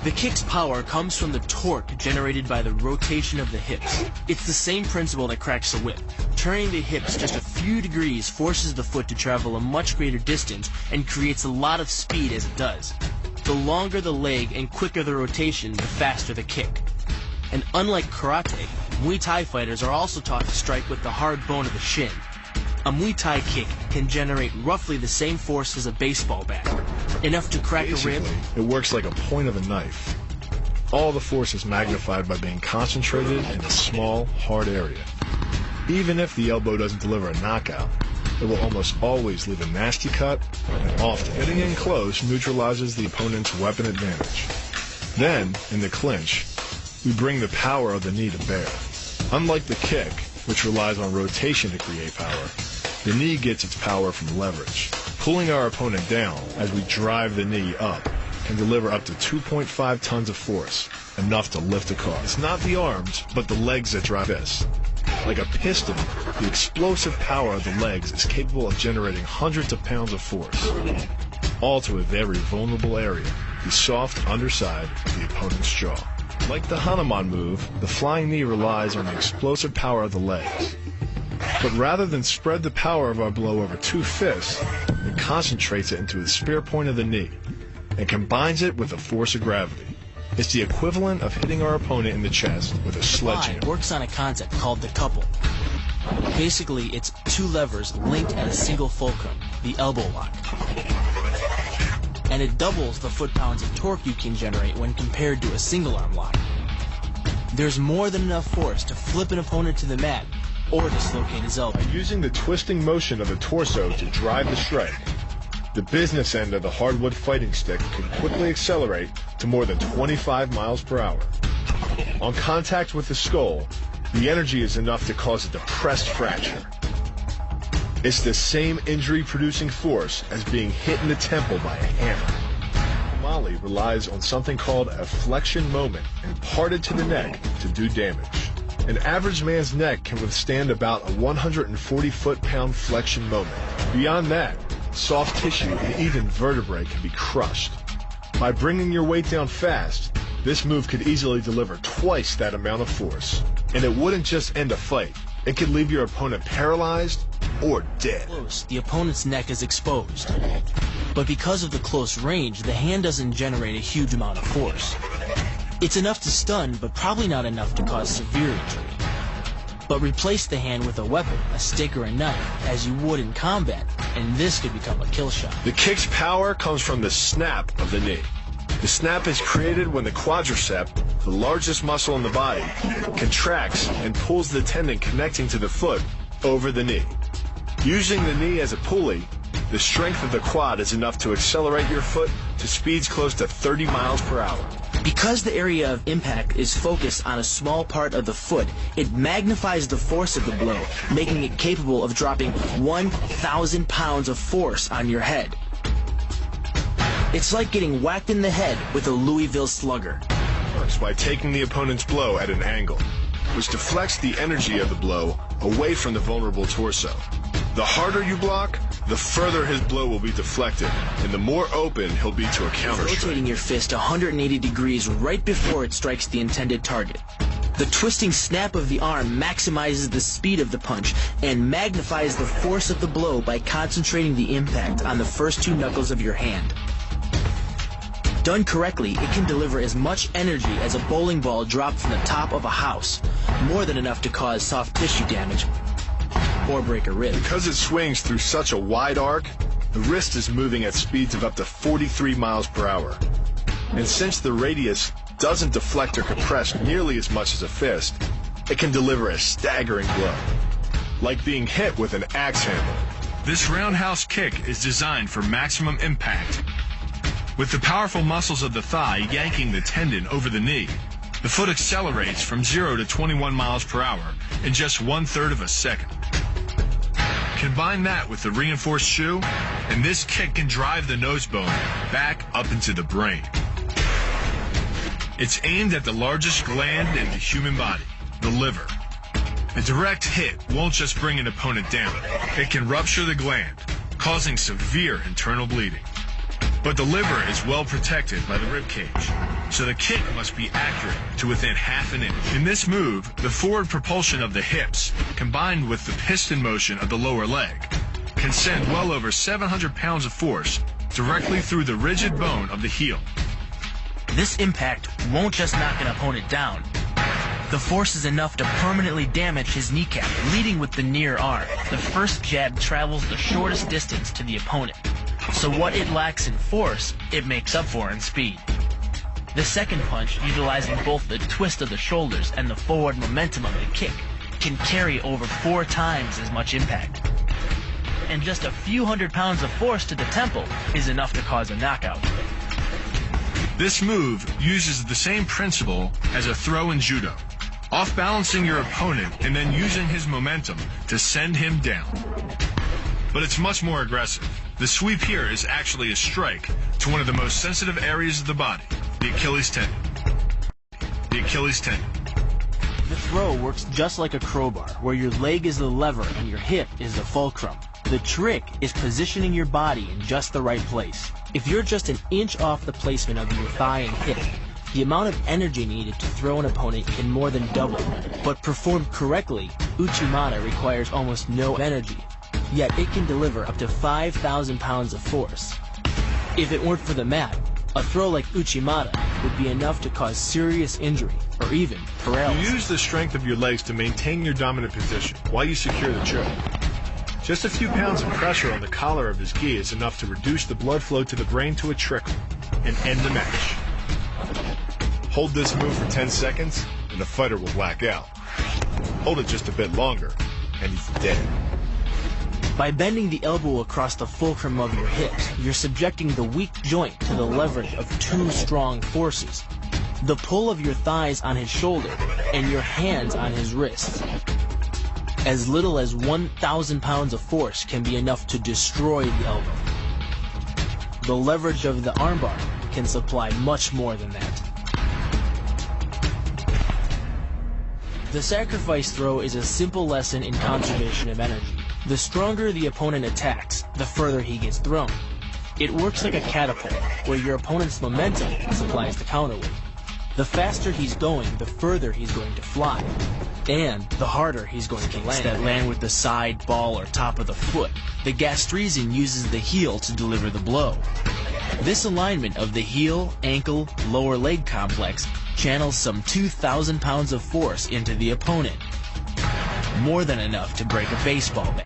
The kick's power comes from the torque generated by the rotation of the hips. It's the same principle that cracks the whip. Turning the hips just a few degrees forces the foot to travel a much greater distance and creates a lot of speed as it does. The longer the leg and quicker the rotation, the faster the kick. And unlike karate, Muay Thai fighters are also taught to strike with the hard bone of the shin. A Muay Thai kick can generate roughly the same force as a baseball bat, enough to crack a rib. It works like a point of a knife. All the force is magnified by being concentrated in a small, hard area. Even if the elbow doesn't deliver a knockout, it will almost always leave a nasty cut, and often hitting in close neutralizes the opponent's weapon advantage. Then, in the clinch, we bring the power of the knee to bear. Unlike the kick, which relies on rotation to create power, the knee gets its power from leverage. Pulling our opponent down as we drive the knee up can deliver up to 2.5 tons of force, enough to lift a car. It's not the arms, but the legs that drive this. Like a piston, the explosive power of the legs is capable of generating hundreds of pounds of force, all to a very vulnerable area, the soft underside of the opponent's jaw. Like the Hanuman move, the flying knee relies on the explosive power of the legs. But rather than spread the power of our blow over two fists, it concentrates it into the spear point of the knee and combines it with the force of gravity. It's the equivalent of hitting our opponent in the chest with a sledgehammer. Works on a concept called the couple. Basically, it's two levers linked at a single fulcrum, the elbow lock. And it doubles the foot-pounds of torque you can generate when compared to a single-arm lock. There's more than enough force to flip an opponent to the mat or dislocate his elbow. By using the twisting motion of the torso to drive the strike, the business end of the hardwood fighting stick can quickly accelerate to more than 25 miles per hour. On contact with the skull, the energy is enough to cause a depressed fracture. It's the same injury-producing force as being hit in the temple by a hammer. Mali relies on something called a flexion moment imparted to the neck to do damage. An average man's neck can withstand about a 140 foot-pound flexion moment. Beyond that, soft tissue and even vertebrae can be crushed. By bringing your weight down fast, this move could easily deliver twice that amount of force. And it wouldn't just end a fight. It could leave your opponent paralyzed or dead. Close, the opponent's neck is exposed. But because of the close range, the hand doesn't generate a huge amount of force. It's enough to stun, but probably not enough to cause severe injury. But replace the hand with a weapon, a stick or a knife, as you would in combat, and this could become a kill shot. The kick's power comes from the snap of the knee. The snap is created when the quadricep, the largest muscle in the body, contracts and pulls the tendon connecting to the foot over the knee. Using the knee as a pulley, the strength of the quad is enough to accelerate your foot to speeds close to 30 miles per hour. Because the area of impact is focused on a small part of the foot, it magnifies the force of the blow, making it capable of dropping 1,000 pounds of force on your head. It's like getting whacked in the head with a Louisville Slugger. It works by taking the opponent's blow at an angle, which deflects the energy of the blow away from the vulnerable torso. The harder you block, the further his blow will be deflected, and the more open he'll be to a counter-strike. Rotating your fist 180 degrees right before it strikes the intended target. The twisting snap of the arm maximizes the speed of the punch and magnifies the force of the blow by concentrating the impact on the first two knuckles of your hand. Done correctly, it can deliver as much energy as a bowling ball dropped from the top of a house, more than enough to cause soft tissue damage or break a rib. Because it swings through such a wide arc, the wrist is moving at speeds of up to 43 miles per hour. And since the radius doesn't deflect or compress nearly as much as a fist, it can deliver a staggering blow, like being hit with an axe handle. This roundhouse kick is designed for maximum impact. With the powerful muscles of the thigh yanking the tendon over the knee, the foot accelerates from 0 to 21 miles per hour in just 1/3 of a second. Combine that with the reinforced shoe, and this kick can drive the nose bone back up into the brain. It's aimed at the largest gland in the human body, the liver. A direct hit won't just bring an opponent down. It can rupture the gland, causing severe internal bleeding. But the liver is well protected by the rib cage, so the kick must be accurate to within half an inch. In this move, the forward propulsion of the hips, combined with the piston motion of the lower leg, can send well over 700 pounds of force directly through the rigid bone of the heel. This impact won't just knock an opponent down. The force is enough to permanently damage his kneecap, leading with the near arm. The first jab travels the shortest distance to the opponent, so what it lacks in force, it makes up for in speed. The second punch, utilizing both the twist of the shoulders and the forward momentum of the kick, can carry over 4 times as much impact. And just a few hundred pounds of force to the temple is enough to cause a knockout. This move uses the same principle as a throw in judo, off-balancing your opponent and then using his momentum to send him down. But it's much more aggressive. The sweep here is actually a strike to one of the most sensitive areas of the body, the Achilles tendon. The Achilles tendon. The throw works just like a crowbar, where your leg is the lever and your hip is the fulcrum. The trick is positioning your body in just the right place. If you're just an inch off the placement of your thigh and hip, the amount of energy needed to throw an opponent can more than double. But performed correctly, Uchimata requires almost no energy, yet it can deliver up to 5,000 pounds of force. If it weren't for the mat, a throw like Uchimata would be enough to cause serious injury, or even paralysis. You use the strength of your legs to maintain your dominant position while you secure the choke. Just a few pounds of pressure on the collar of his gi is enough to reduce the blood flow to the brain to a trickle and end the match. Hold this move for 10 seconds and the fighter will black out. Hold it just a bit longer and he's dead. By bending the elbow across the fulcrum of your hips, you're subjecting the weak joint to the leverage of 2 strong forces: the pull of your thighs on his shoulder and your hands on his wrists. As little as 1,000 pounds of force can be enough to destroy the elbow. The leverage of the armbar can supply much more than that. The sacrifice throw is a simple lesson in conservation of energy. The stronger the opponent attacks, the further he gets thrown. It works like a catapult, where your opponent's momentum supplies the counterweight. The faster he's going, the further he's going to fly, and the harder he's going to land. That land with the side, ball, or top of the foot. The gastrizin uses the heel to deliver the blow. This alignment of the heel, ankle, lower leg complex channels some 2,000 pounds of force into the opponent. More than enough to break a baseball bat.